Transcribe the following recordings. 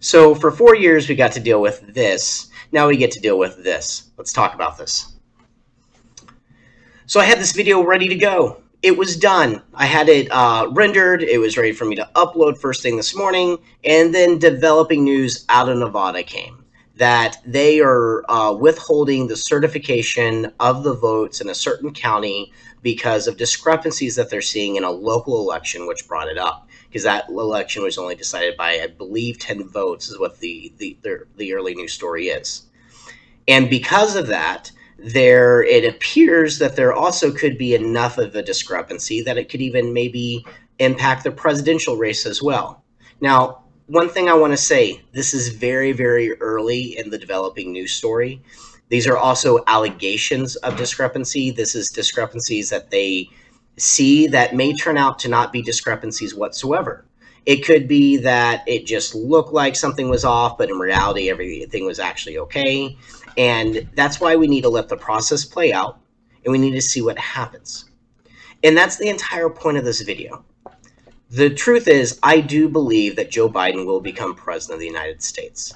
So for 4 years, we got to deal with this. Now we get to deal with this. Let's talk about this. So I had this video ready to go. It was done. I had it rendered. It was ready for me to upload first thing this morning. And then developing news out of Nevada came that they are withholding the certification of the votes in a certain county because of discrepancies that they're seeing in a local election, which brought it up. Because that election was only decided by, I believe, 10 votes is what the early news story is. And because of that, it appears that there also could be enough of a discrepancy that it could even maybe impact the presidential race as well. Now, one thing I want to say, this is very, very early in the developing news story. These are also allegations of discrepancy. This is discrepancies that they see that may turn out to not be discrepancies whatsoever. It could be that it just looked like something was off, but in reality, everything was actually okay. And that's why we need to let the process play out, and we need to see what happens. And that's the entire point of this video. The truth is, I do believe that Joe Biden will become president of the United States.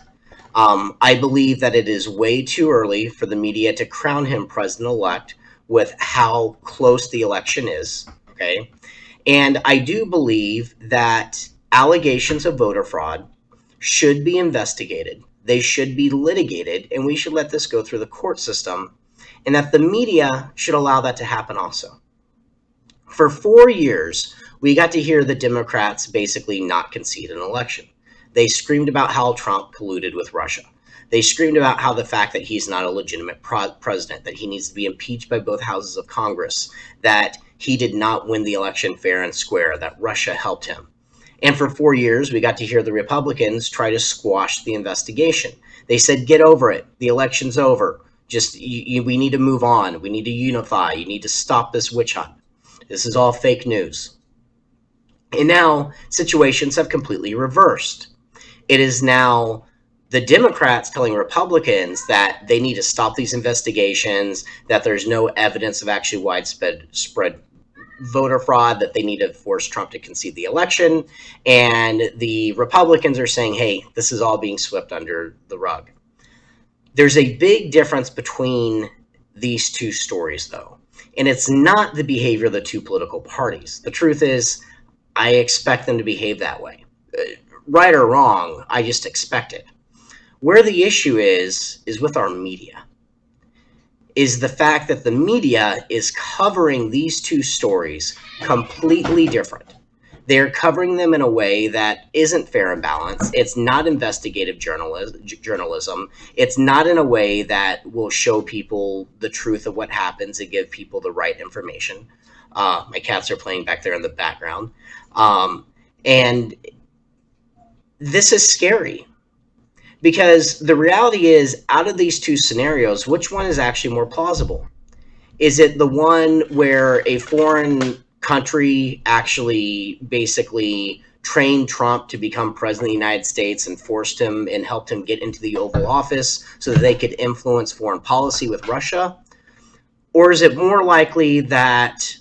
I believe that it is way too early for the media to crown him president-elect with how close the election is, okay? And I do believe that allegations of voter fraud should be investigated. They should be litigated, and we should let this go through the court system, and that the media should allow that to happen also. For 4 years, we got to hear the Democrats basically not concede an election. They screamed about how Trump colluded with Russia. They screamed about how the fact that he's not a legitimate president, that he needs to be impeached by both houses of Congress, that he did not win the election fair and square, that Russia helped him. And for 4 years, we got to hear the Republicans try to squash the investigation. They said, get over it. The election's over. We need to move on. We need to unify. You need to stop this witch hunt. This is all fake news. And now situations have completely reversed. It is now the Democrats telling Republicans that they need to stop these investigations, that there's no evidence of actually widespread voter fraud, that they need to force Trump to concede the election. And the Republicans are saying, hey, this is all being swept under the rug. There's a big difference between these two stories, though. And it's not the behavior of the two political parties. The truth is, I expect them to behave that way. Right or wrong, I just expect it. Where the issue is with our media, is the fact that the media is covering these two stories completely different. They're covering them in a way that isn't fair and balanced. It's not investigative journalism. It's not in a way that will show people the truth of what happens and give people the right information. My cats are playing back there in the background. And this is scary. Because the reality is, out of these two scenarios, which one is actually more plausible? Is it the one where a foreign country actually basically trained Trump to become president of the United States and forced him and helped him get into the Oval Office so that they could influence foreign policy with Russia? Or is it more likely that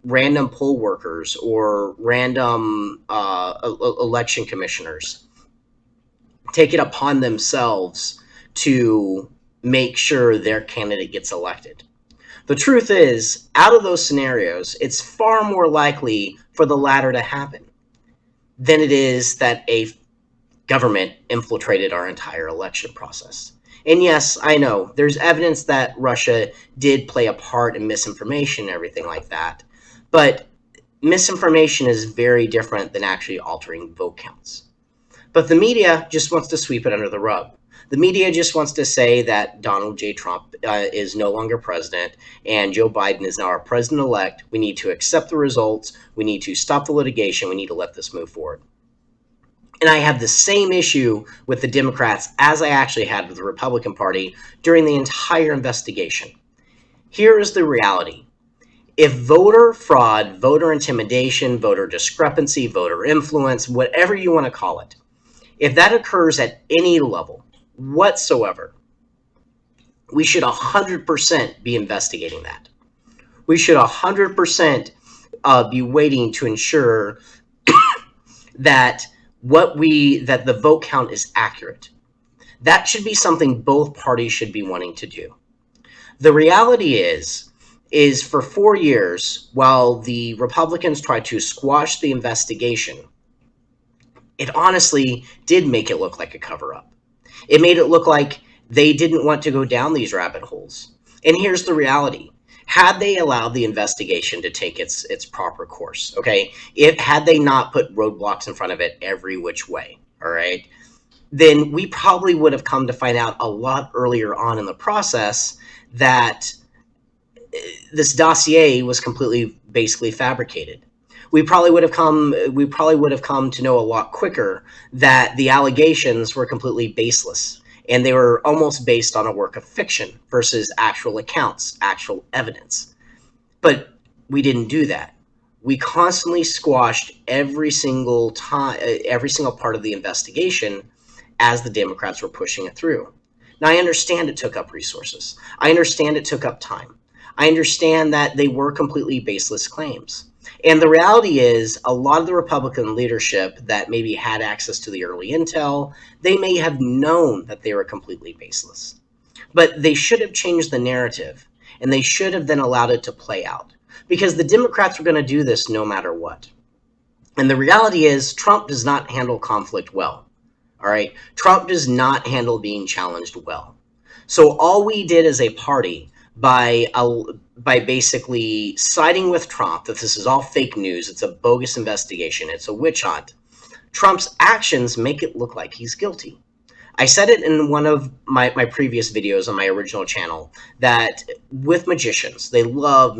random poll workers or random election commissioners take it upon themselves to make sure their candidate gets elected? The truth is, out of those scenarios, it's far more likely for the latter to happen than it is that a government infiltrated our entire election process. And yes, I know, there's evidence that Russia did play a part in misinformation and everything like that, but misinformation is very different than actually altering vote counts. But the media just wants to sweep it under the rug. The media just wants to say that Donald J. Trump is no longer president and Joe Biden is now our president-elect. We need to accept the results. We need to stop the litigation. We need to let this move forward. And I have the same issue with the Democrats as I actually had with the Republican Party during the entire investigation. Here is the reality. If voter fraud, voter intimidation, voter discrepancy, voter influence, whatever you want to call it, if that occurs at any level whatsoever, we should 100% be investigating that. We should 100% be waiting to ensure that that the vote count is accurate. That should be something both parties should be wanting to do. The reality is for 4 years, while the Republicans tried to squash the investigation, it honestly did make it look like a cover-up. It made it look like they didn't want to go down these rabbit holes. And here's the reality. Had they allowed the investigation to take its proper course, okay, had they not put roadblocks in front of it every which way, all right, then we probably would have come to find out a lot earlier on in the process that this dossier was completely basically fabricated. We probably would have come to know a lot quicker that the allegations were completely baseless, and they were almost based on a work of fiction versus actual accounts, actual evidence. But we didn't do that. We constantly squashed every single part of the investigation as the Democrats were pushing it through. Now, I understand it took up resources. I understand it took up time. I understand that they were completely baseless claims. And the reality is, a lot of the Republican leadership that maybe had access to the early intel, they may have known that they were completely baseless. But they should have changed the narrative, and they should have then allowed it to play out. Because the Democrats were going to do this no matter what. And the reality is, Trump does not handle conflict well. All right? Trump does not handle being challenged well. So all we did as a party, by basically siding with Trump, that this is all fake news, it's a bogus investigation, it's a witch hunt, Trump's actions make it look like he's guilty. I said it in one of my previous videos on my original channel that with magicians, they love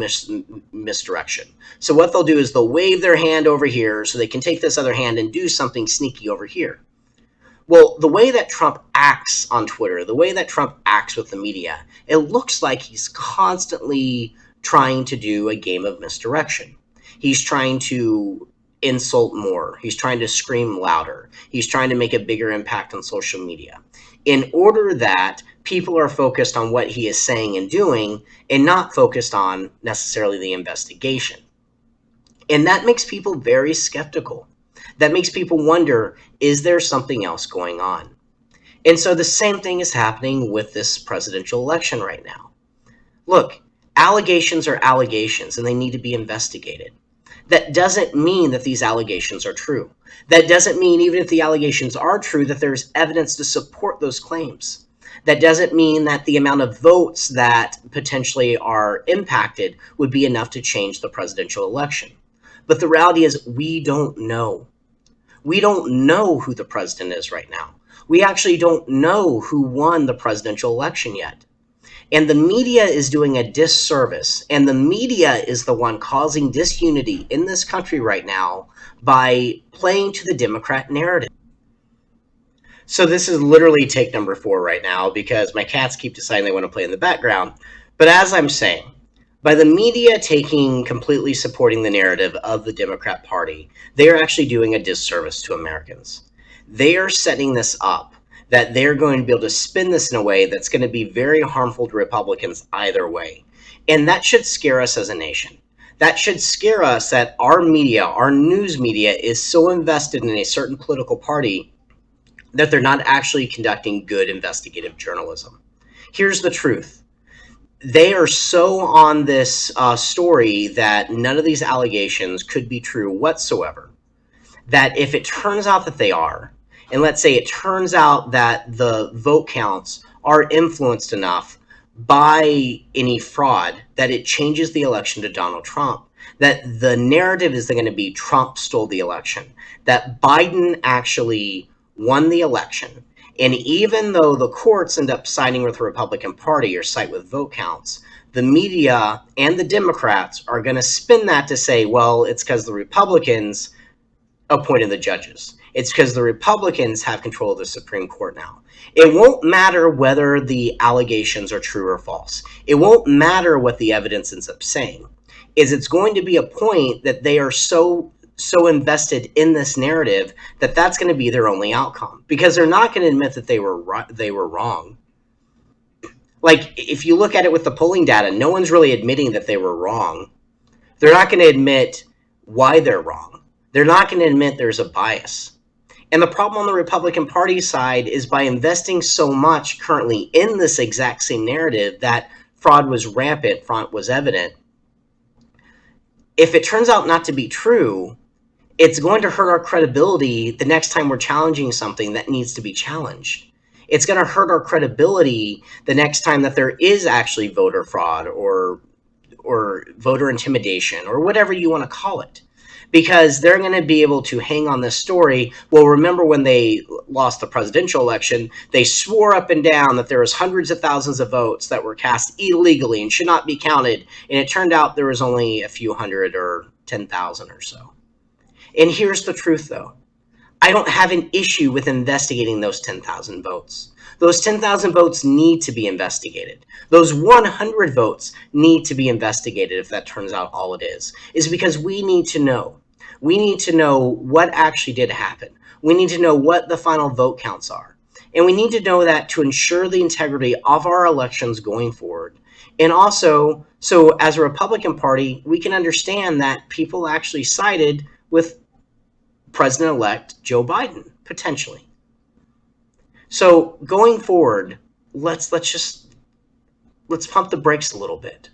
misdirection. So what they'll do is they'll wave their hand over here so they can take this other hand and do something sneaky over here. Well, the way that Trump acts on Twitter, the way that Trump acts with the media, it looks like he's constantly trying to do a game of misdirection. He's trying to insult more. He's trying to scream louder. He's trying to make a bigger impact on social media in order that people are focused on what he is saying and doing and not focused on necessarily the investigation. And that makes people very skeptical. That makes people wonder, is there something else going on? And so the same thing is happening with this presidential election right now. Look, allegations are allegations and they need to be investigated. That doesn't mean that these allegations are true. That doesn't mean even if the allegations are true that there's evidence to support those claims. That doesn't mean that the amount of votes that potentially are impacted would be enough to change the presidential election. But the reality is we don't know. We don't know who the president is right now. We actually don't know who won the presidential election yet. And the media is doing a disservice, and the media is the one causing disunity in this country right now by playing to the Democrat narrative. So this is literally take number 4 right now because my cats keep deciding they want to play in the background. But as I'm saying, by the media completely supporting the narrative of the Democrat Party, they are actually doing a disservice to Americans. They are setting this up that they're going to be able to spin this in a way that's going to be very harmful to Republicans either way. And that should scare us as a nation. That should scare us that our media, our news media, is so invested in a certain political party that they're not actually conducting good investigative journalism. Here's the truth. They are so on this story that none of these allegations could be true whatsoever, that if it turns out that they are, and let's say it turns out that the vote counts are influenced enough by any fraud that it changes the election to Donald Trump, that the narrative is going to be Trump stole the election, that Biden actually won the election. And even though the courts end up siding with the Republican Party or side with vote counts, the media and the Democrats are going to spin that to say, well, it's because the Republicans appointed the judges. It's because the Republicans have control of the Supreme Court now. It won't matter whether the allegations are true or false. It won't matter what the evidence ends up saying. It's going to be a point that they are so invested in this narrative that that's going to be their only outcome, because they're not going to admit that they were wrong. Like, if you look at it with the polling data, no one's really admitting that they were wrong. They're not going to admit why they're wrong. They're not going to admit there's a bias. And the problem on the Republican Party side is by investing so much currently in this exact same narrative that fraud was rampant, fraud was evident. If it turns out not to be true, it's going to hurt our credibility the next time we're challenging something that needs to be challenged. It's going to hurt our credibility the next time that there is actually voter fraud or voter intimidation or whatever you want to call it, because they're going to be able to hang on this story. Well, remember when they lost the presidential election, they swore up and down that there was hundreds of thousands of votes that were cast illegally and should not be counted, and it turned out there was only a few hundred or 10,000 or so. And here's the truth, though. I don't have an issue with investigating those 10,000 votes. Those 10,000 votes need to be investigated. Those 100 votes need to be investigated if that turns out all it is because we need to know. We need to know what actually did happen. We need to know what the final vote counts are. And we need to know that to ensure the integrity of our elections going forward. And also, so as a Republican Party, we can understand that people actually sided with President-elect Joe Biden, potentially. So going forward, let's pump the brakes a little bit.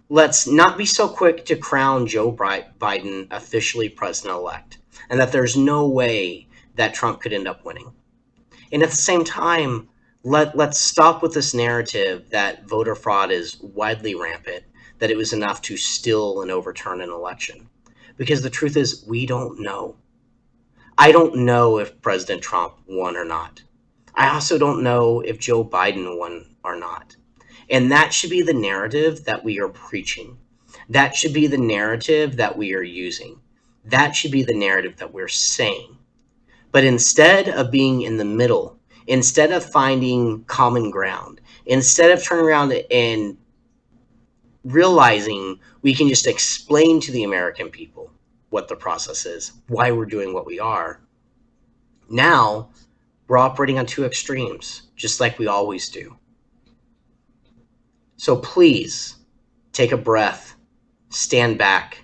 Let's not be so quick to crown Joe Biden officially president-elect, and that there's no way that Trump could end up winning. And at the same time, let's stop with this narrative that voter fraud is widely rampant, that it was enough to still and overturn an election. Because the truth is, we don't know. I don't know if President Trump won or not. I also don't know if Joe Biden won or not. And that should be the narrative that we are preaching. That should be the narrative that we are using. That should be the narrative that we're saying. But instead of being in the middle, instead of finding common ground, instead of turning around and realizing we can just explain to the American people what the process is, why we're doing what we are, now we're operating on two extremes, just like we always do. So please take a breath, stand back,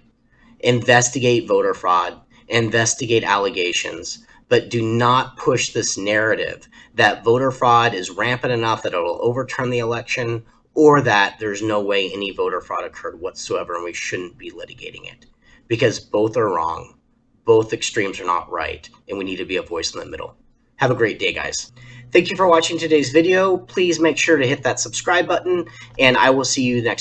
investigate voter fraud, investigate allegations, but do not push this narrative that voter fraud is rampant enough that it'll overturn the election, or that there's no way any voter fraud occurred whatsoever and we shouldn't be litigating it. Because both are wrong, both extremes are not right, and we need to be a voice in the middle. Have a great day, guys. Thank you for watching today's video. Please make sure to hit that subscribe button, and I will see you next time.